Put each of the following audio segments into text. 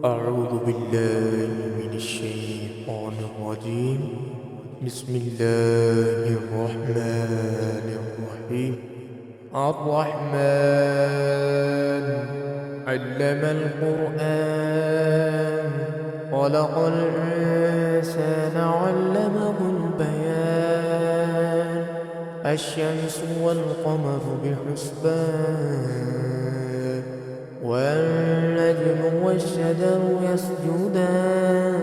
أعوذ بالله من الشيطان الرجيم. بسم الله الرحمن الرحيم. الرحمن علم القرآن، خلق الإنسان علمه البيان. الشمس والقمر بحسبان، والنجم والشجر يسجدان.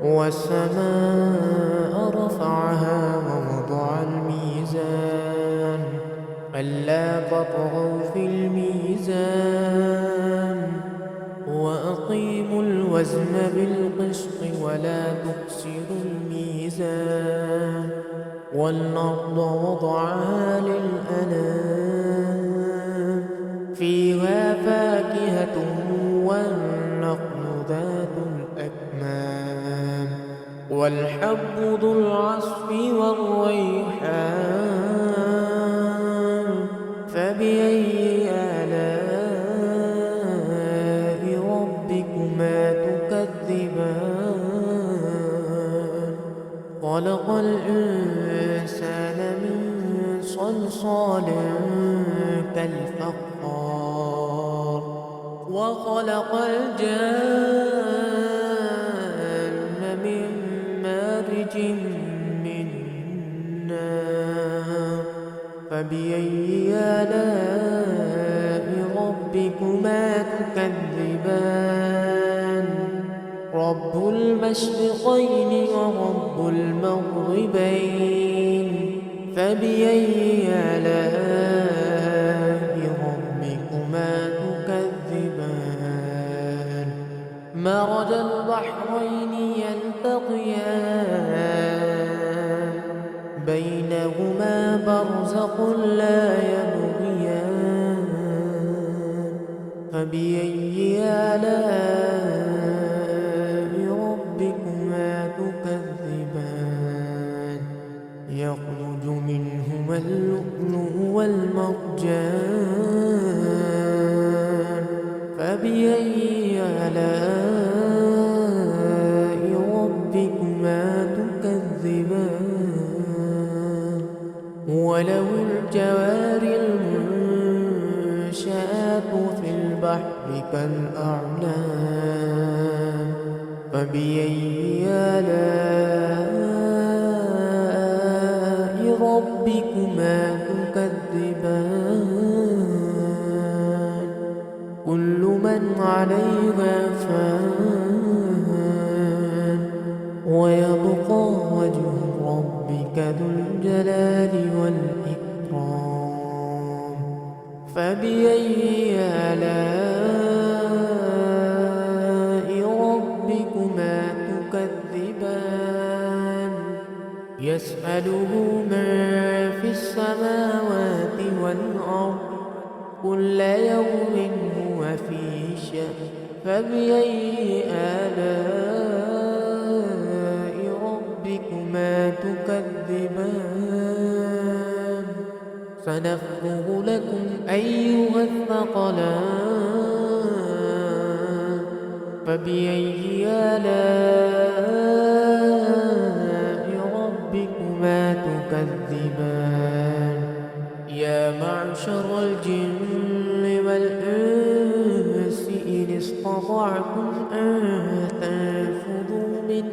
والسماء رفعها ووضع الميزان، ألا تطغوا في الميزان. وأقيموا الوزن بالقسط ولا تخسروا الميزان. والأرض وضعها للأنام، فيها فاكهة والنخل ذات الأكمام، والحب ذو العصف والريحان. فبأي آلاء ربكما تكذبان؟ خلق الإنسان من صلصال كالفخار، وخلق الجان من مارج من نار. فبأي آلاء ربكما تكذبان؟ رب المشرقين ورب المغربين. فبأي آلاء ربكما تكذبان؟ مرج البحرين يلتقيان، بينهما برزخ لا يبغيان. فبأي آلاء ربكما تكذبان؟ يخرج منهما اللؤلؤ والمرجان. فبأي آلاء ربكما تكذبان؟ وله الجوار المنشآت في البحر كالأعلام. فبأي آلاء ربكما تكذبان؟ كل من عليها فان، ويبقى وجه ربك ذو الجلال والإكرام. فبأي آلاء ربكما تكذبان؟ يسأله من في السماوات والأرض، كل يوم هو في شأن. فبأي آلاء ربكما تكذبان؟ سنفرغ لكم أيها الثقلان. فبأي آلاء ربكما تكذبان؟ يا معشر الجن والإنس إن استطعتم أن تنفذوا من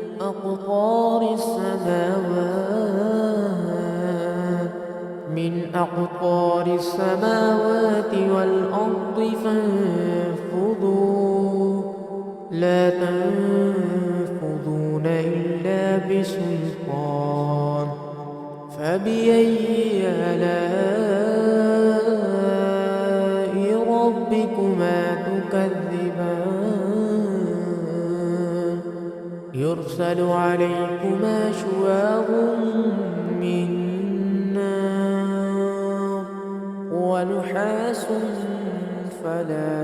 أقطار السماوات والأرض فانفذوا، لا تنفذون إلا بسلطان. فبأي آلاء ربكما تكذبان؟ يرسل عليكما شواظ من نار، ونحاس فلا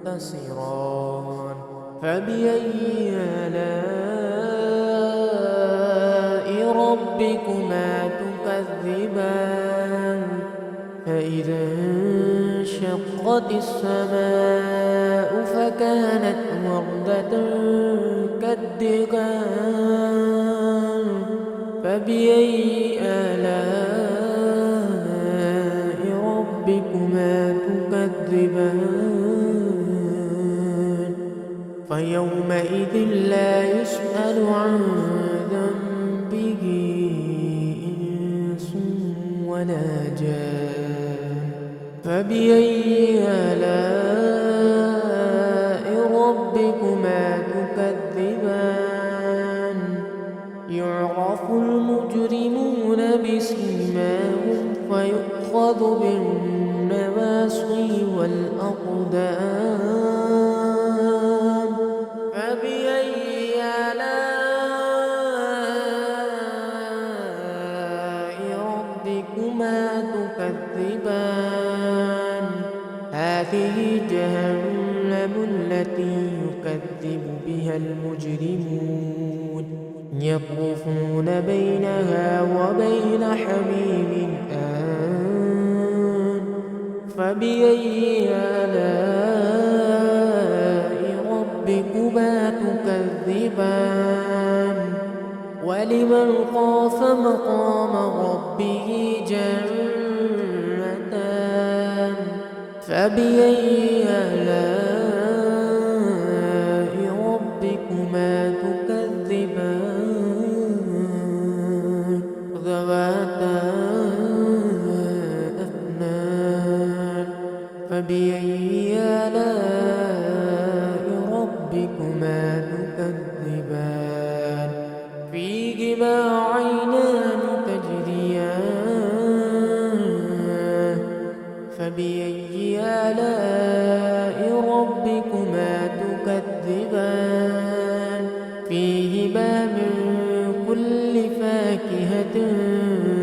تنتصران. فبأي آلاء ربكما تكذبان؟ فإذا انشقت السماء كانت وردة كالدهان فبأي آلاء ربكما تكذبان فيومئذ لا يسأل عن ذنبه إنس ولا جان فبأي آلاء ربكما تكذبان يعرف المجرمون بسيماهم فيؤخذ بالنواصي والأقدام فبأي آلاء ربكما تكذبان هذه جهنم التي يكذب بها المجرمون يطوفون بينها وبين حميم آن فبأي آلاء ربكما تكذبان ولمن خاف مقام ربه جنتان فبأي آلاء ربكما تكذبان ذواتا أفنان فبأي آلاء ربكما تكذبان فيهما عينان تجريان فبأي آلاء ربكما تكذبان فيهما من كل فاكهة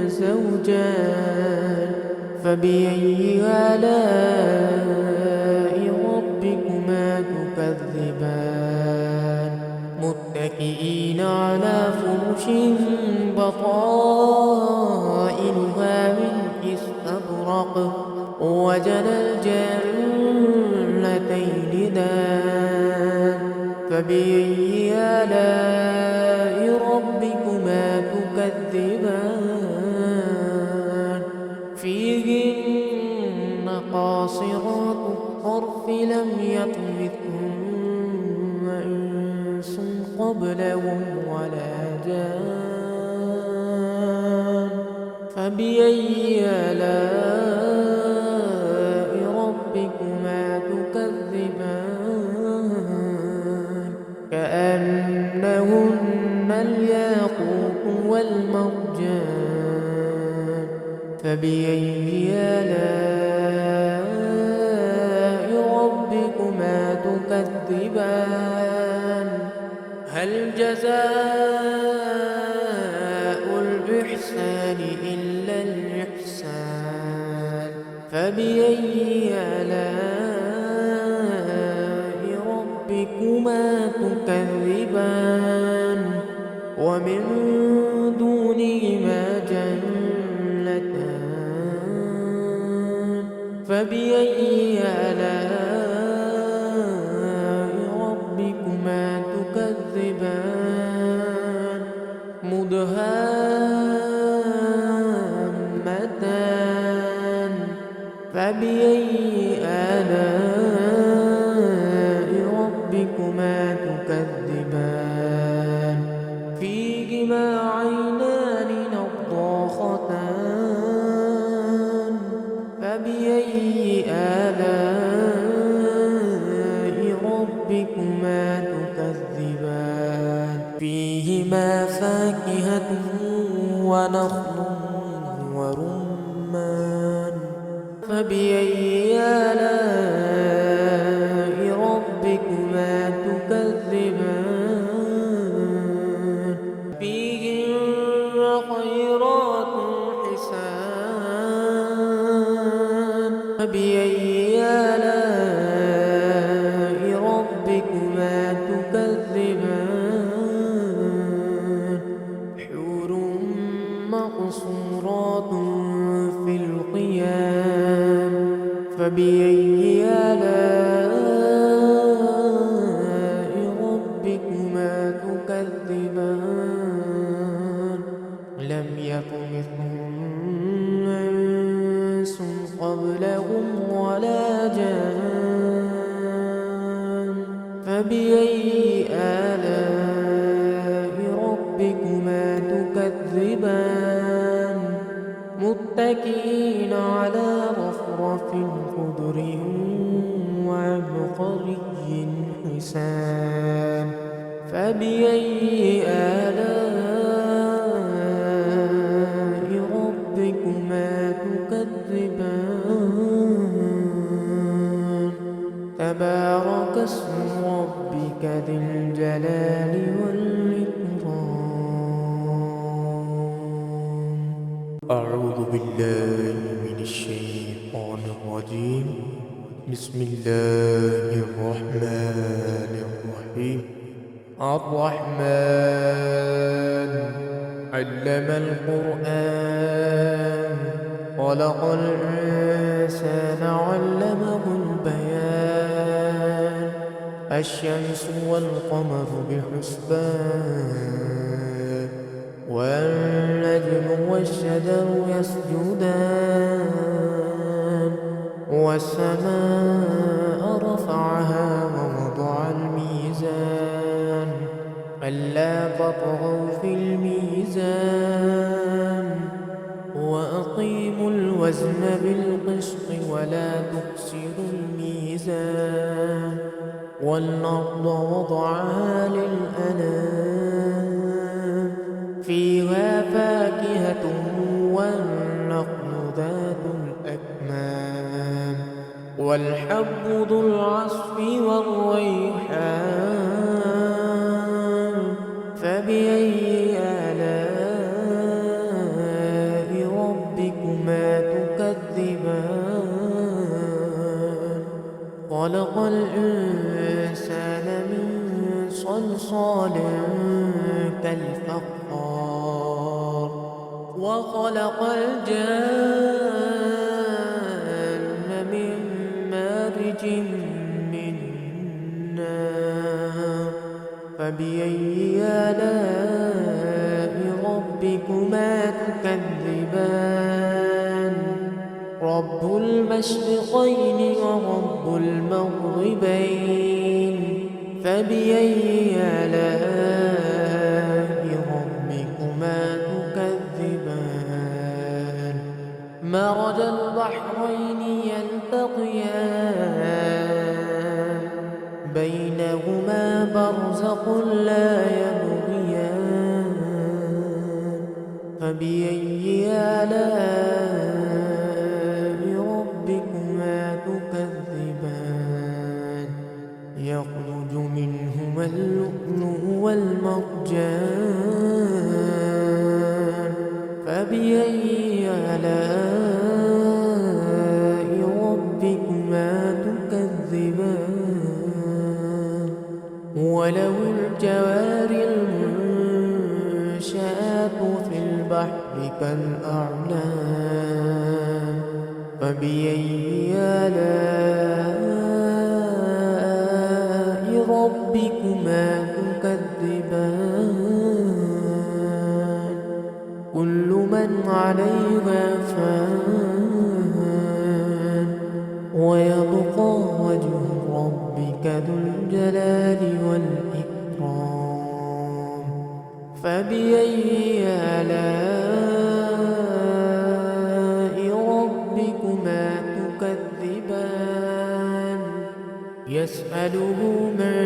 زوجان فبأي آلاء ربكما تكذبان متكئين على فرش بطائنها من استبرق وجنى الجنتين دان فبأي آلاء ربكما تكذبان فيهن قاصرات الطرف لم يطمثهن إنس قبلهم ولا جان فبأي آلاء ربكما تكذبان كأنهن الياقوت والمرجان فبأي آلاء ربكما تكذبان هل جزاء الإحسان إلا الإحسان فبأي آلاء ربكما تكذبان ومن دونهما جنتان فبأي آلاء ربكما تكذبان مدهامتان فبأي آلاء ربكما تكذبان فيهما عينان نضاختان فبأي آلاء فبأي آلاء ربكما تكذبان متكئين على رفرف خضر وعبقري حسان فبأي آلاء ربكما تكذبان تبارك اسم ربك ذي الجلال والإكرام. أعوذ بالله من الشيطان الرجيم. بسم الله الرحمن الرحيم. الرحمن علم القرآن خلق الإنسان علمه البيان الشمس والقمر بحسبان والنجم والشجر يسجدان والسماء رفعها ووضع الميزان ألا تطغوا في الميزان وأقيموا الوزن بالقسط ولا تخسروا الميزان والأرض وضعها للأنام فيها فاكهة والنخل ذات الأكمام والحب ذو العصف والريحان فبأي آلاء ربكما تكذبان خلق الإنسان من صلصال كالفخار وخلق الجان من مارج من نار فبأي آلاء ربكما تكذبان رب المشرقين ورب المغربين فبأي آلاء ربكما تكذبان مرج البحرين يلتقيان بينهما برزخ لا يبغيان فبأي آلاء ربكما تكذبان يخرج منهما اللؤلؤ والمرجان فبأي آلاء ربكما تكذبان وله الجوار المنشآت في البحر كالأعلام فبأي آلاء ربكما تكذبان كل من عليها فان ويبقى وجه ربك ذو الجلال والإكرام فبأي آلاء ربكما تكذبان يسأله من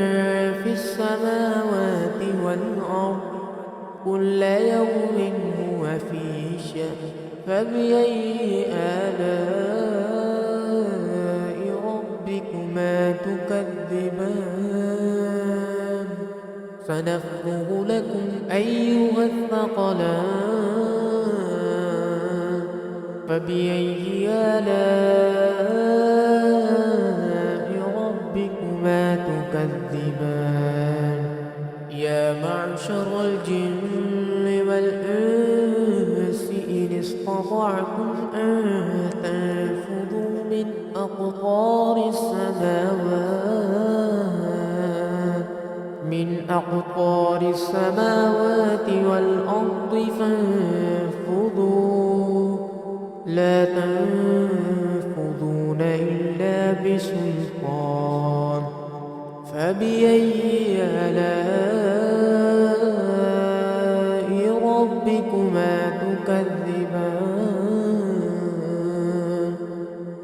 في السماوات والأرض كل يوم هو في شأن فبأي آلاء ربكما تكذبان سنفرغ لكم أيها الثقلان فبأي آلاء ربكما تكذبان يا معشر الجن والإنس إن استطعتم أن تنفذوا من أقطار السماوات والأرض فانفذوا لا تنفذون إلا بسلطان فبأي آلاء ربكما تكذبان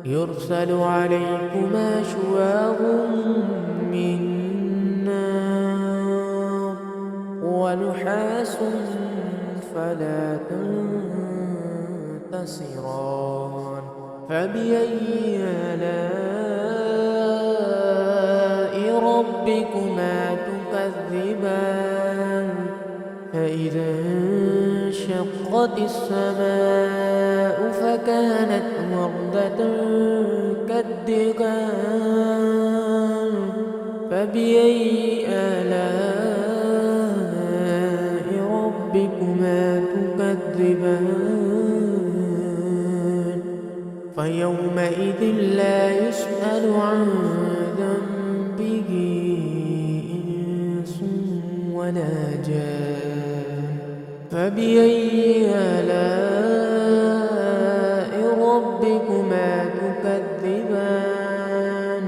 يرسل عليكما شواظ من نار ونحاس فلا تنتصران فبأي آلاء ربكما تكذبان فإذا انشقت السماء فكانت وردة كالدهان فبأي آلاء ربكما تكذبان فيومئذ لا يسأل عن ذنبه إنس ولا جان فبأي آلاء ربكما تكذبان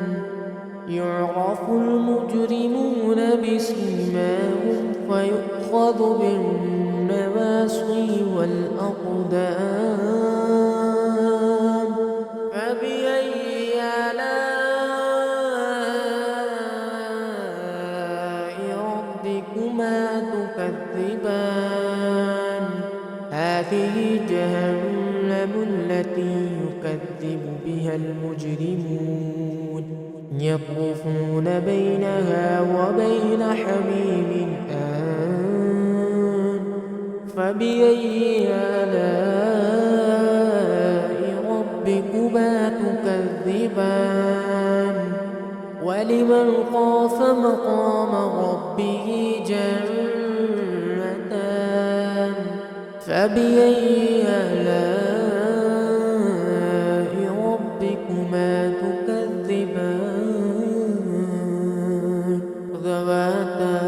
يعرف المجرمون بسيماهم فيؤخذ بالنواصي والأقدام فبأي آلاء ربكما تكذبان هذه جهنم التي يكذب بها المجرمون يطوفون بينها وبين حميم آن فبأي آلاء ربكما تكذبان ولمن خاف مقام ربه جنتان فبأي آلاء ربكما تكذبان ذواتا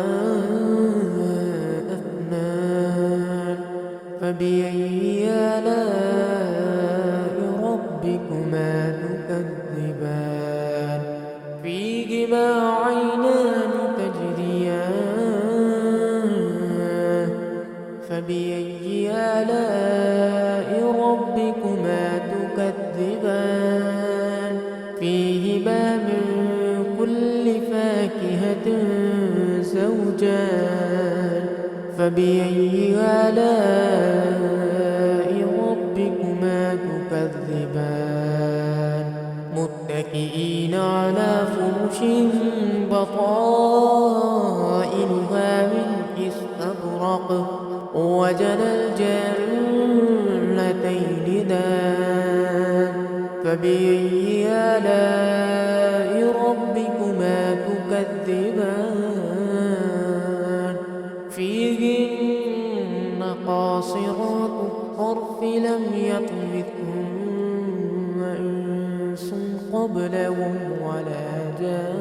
أفنان فبأي آلاء ربكما تكذبان فيهما عينان تجريان فبأي آلاء ربكما تكذبان فيهما من كل فاكهة زوجان فبأي آلاء ربكما تكذبان متكئين على فرش بطائنها من استبرق وجنى الجنتين دان فبأي آلاء ربكما تكذبان فيهن قاصرات الطرف لم يطمثهن إنس قبلهم ولا جان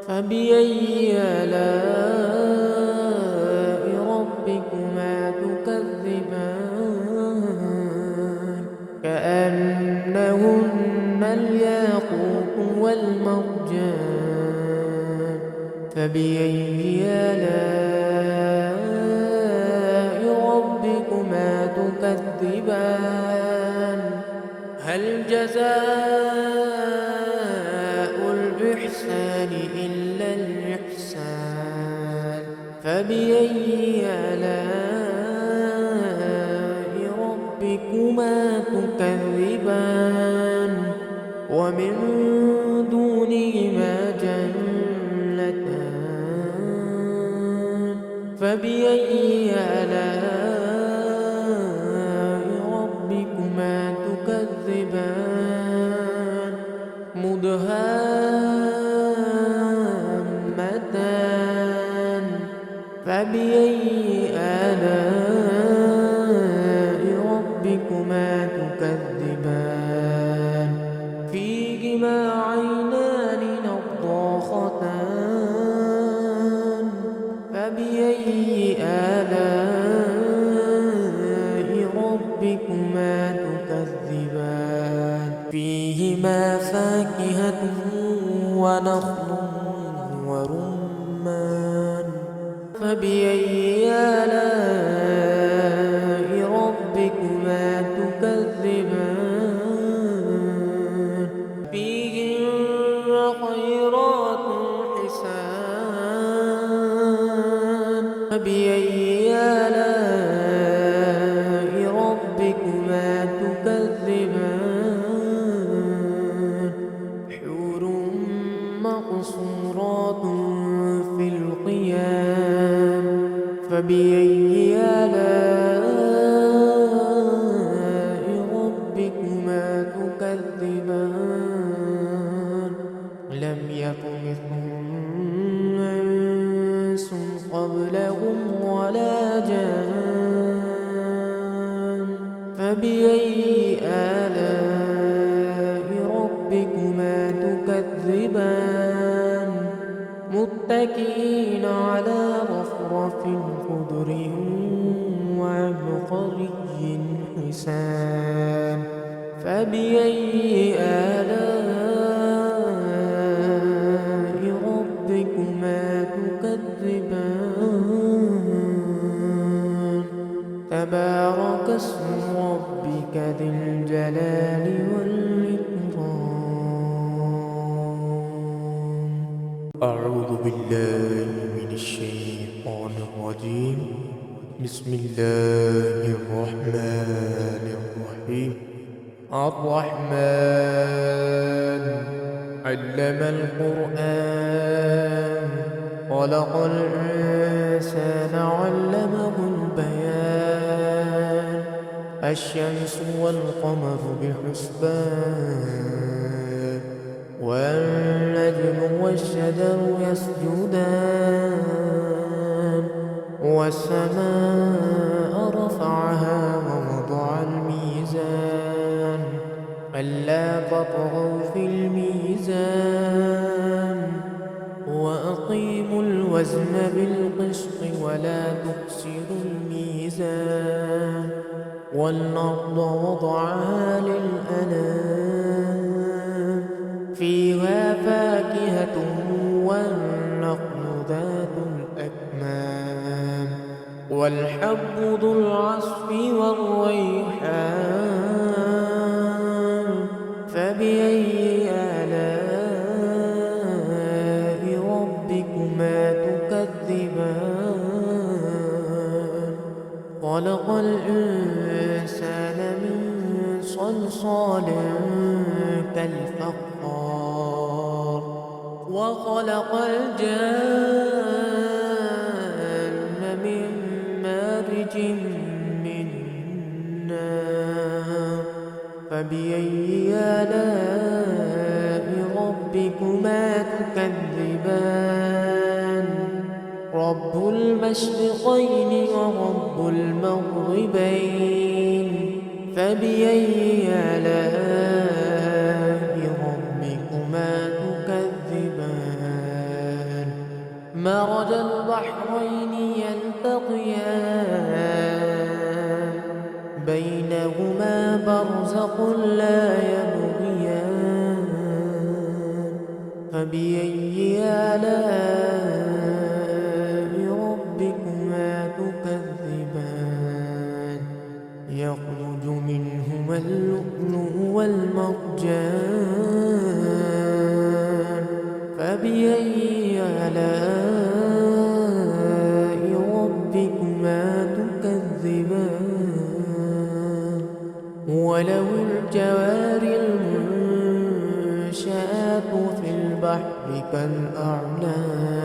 فبأي آلاء ربكما تكذبان كأنهن الياقوت والمرجان فبأي آلاء ربكما تكذبان هل جزاء الإحسان إلا الإحسان فبأي آلاء ربكما تكذبان ومن دونهما جنتان فبأي آلاء ربكما تكذبان مدهامتان فبأي آلاء ربكما تكذبان فيهما عينان نضاختان فبأي آلاء ربكما تكذبان فيهما فاكهة ونخل ورمان فبأي آلاء ربكما تكذبان فيهن خيرات حسان فبأي آلاء ربكما تكذبان حور مقصورات في الخيام فبأي آلاء ربكما تكذبان لم يطمثهن إنس قبلهم ولا جان فبأي آلاء ربكما تكذبان متكئين على رفرف خضر وعبقري حسان فبأي آلاء ربكما تكذبان تبارك اسم ربك ذي الجلال والإكرام أعوذ بالله من الشيطان الرجيم بسم الله الرحمن الرحيم الرحمن علم القرآن خلق الإنسان علمه البيان الشمس والقمر بحسبان والنجم والشجر يسجدان والسماء رفعها ووضع الميزان ألا تطغوا في الميزان وأقيموا الوزن بالقسط ولا تخسروا الميزان والأرض وضعها للأنام فيها فاكهة والنخل ذات الأكمام والحب ذو العصف والريحان فبأي آلاء ربكما تكذبان خلق الإنسان من صلصال كالفخار وخلق الجان من مارج من نار فبأي آلاء ربكما تكذبان رب المشرقين ورب المغربين فبأي آلاء ربكما تكذبان مرج البحرين يلتقيان بينهما برزخ لا يبغيان فبأي آلاء ربكما تكذبان يخرج منهما اللؤلؤ والمرجان فبأي آلاء ربكما تكذبان وله الجوار المنشآت في البحر كالأعلام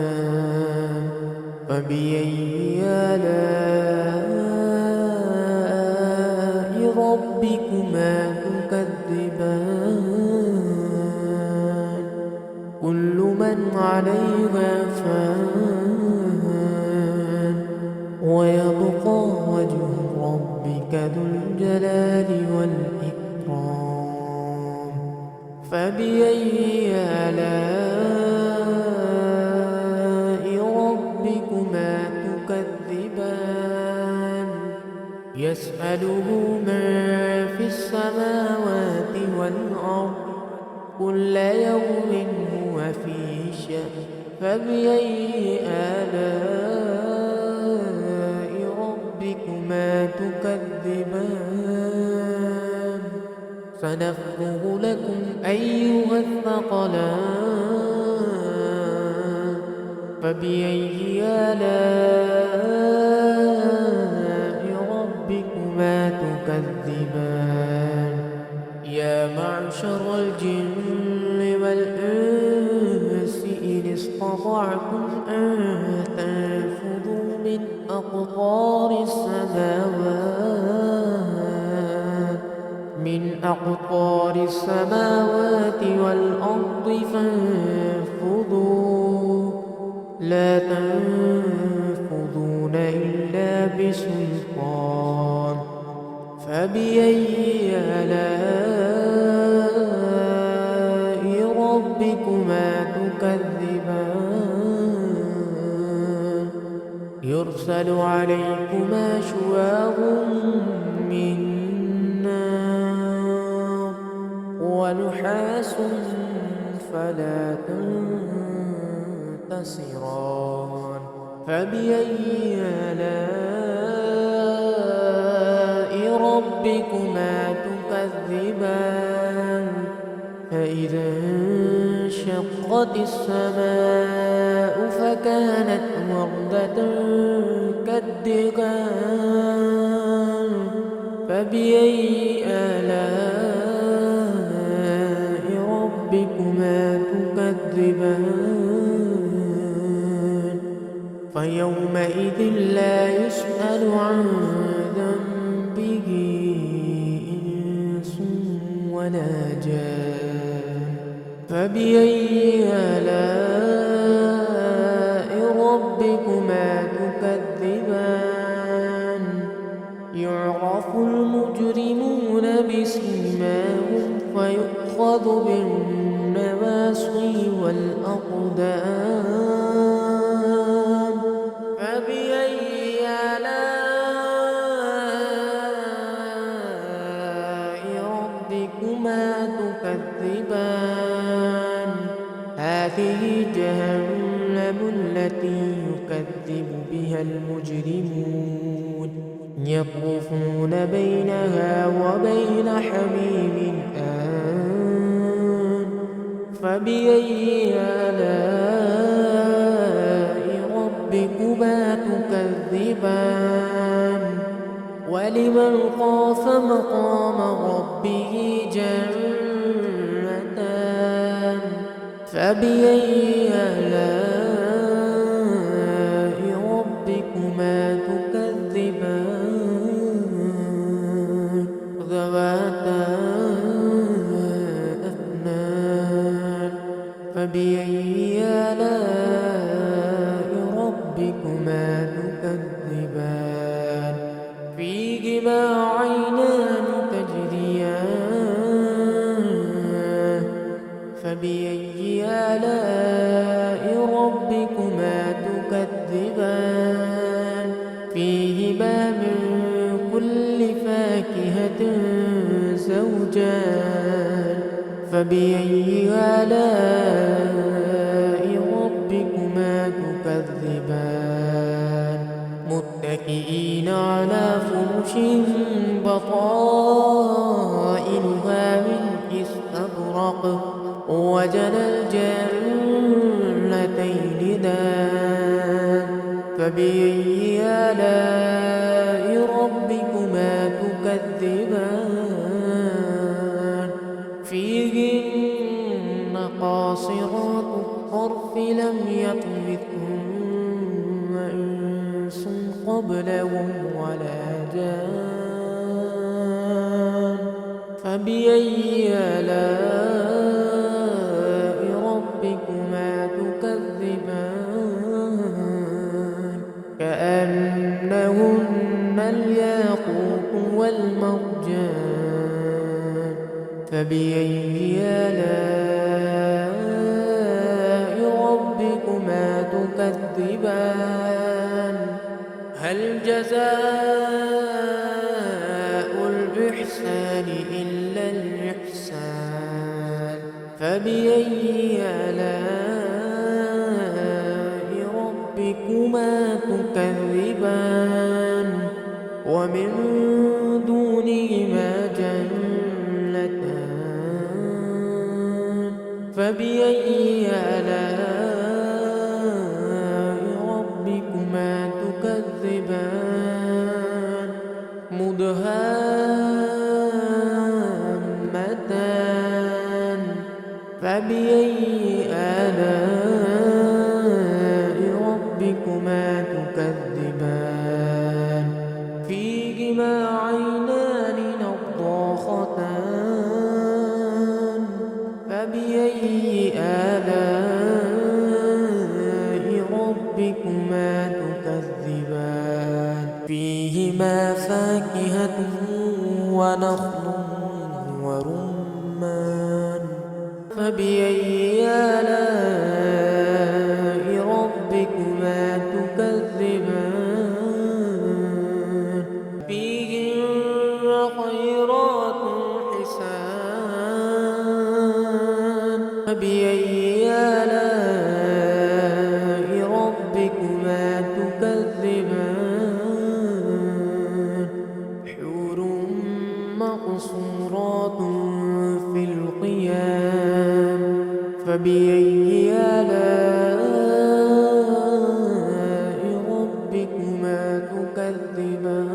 فبأي آلاء ربكما تكذبان كل من عليها فان ويبقى وجه ربك ذو الجلال والإكرام فبأي آلاء ربكما تكذبان يسأله من في السماوات والأرض كل يوم هو في شأن فبأي آلاء ربكما تكذبان سنفرغ لكم أيها الثقلان فبأي آلاء ربكما تكذبان يا معشر الجن والإنس إن استطعتم أن تنفذوا من أقطار السماوات والأرض فانفذوا لا تنفذون إلا بسلطان فبأي آلاء ربكما تكذبان يرسل عليكما شواظ من نار ونحاس فلا تنتصران فبأي آلاء ربكما تكذبان فإذا انشقت السماء فكانت وردة كالدهان فبأي آلاء ربكما تكذبان فيومئذ لا يسأل عن ذنبه إنس ولا جان فبأي آلاء ربكما تكذبان يعرف المجرمون بسيماهم فيؤخذ بالنواصي والأقدام فبأي آلاء ربكما تكذبان هذه جهنم التي يكذب بها المجرمون يطوفون بينها وبين حميم آن فبأي آلاء ربكما تكذبان ولمن خاف مقام ربه جنتان فبأي آلاء ربكما تكذبان ذواتا أفنان فبأي آلاء ربكما تكذبان فيهما عينان تجريان فبأي آلاء ربكما تكذبان فيهما من كل فاكهة زوجان فبأي آلاء ربكما تكذبان متكئين على فرش بطائنها من استبرق وجنى الجنتين دان فبأي آلاء ربكما تكذبان فيهن قاصرات الطرف لم يطمثهن إنس قبلهم ولا جان فبأي آلاء ربكما تكذبان كأنهن الياقوت والمرجان فبأي آلاء ربكما تكذبان هل جزاء الإحسان إلا الإحسان فبأي آلاء ربكما تكذبان ومن دونهما جنتان فبأي آلاء ربكما تكذبان مدهامتان فبأي آلاء ربكما تكذبان فيهما عينان نضاختان فبأي آلاء ربكما تكذبان فيهما فاكهة ونخل ورمان فبأي آلاء ربكما تكذبان فيهن خيرات حسان فبأي آلاء ربكما تكذبان حور مقصورات في الخيام فبأي آلاء ربكما تكذبان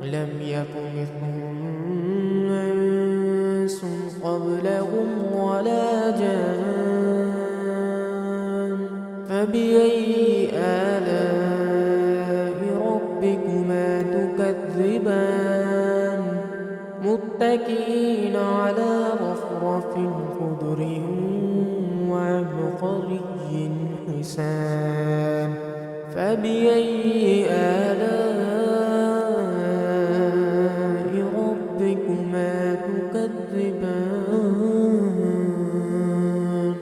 لم يطمثهن إنس قبلهم ولا جان فبأي آلاء ربكما تكذبان متكئين على رفرف خضر وعبقري حسان فبأي آلاء ربكما تكذبان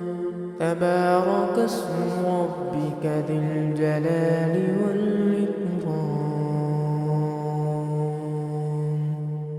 تبارك اسم ربك ذي الجلال والإكرام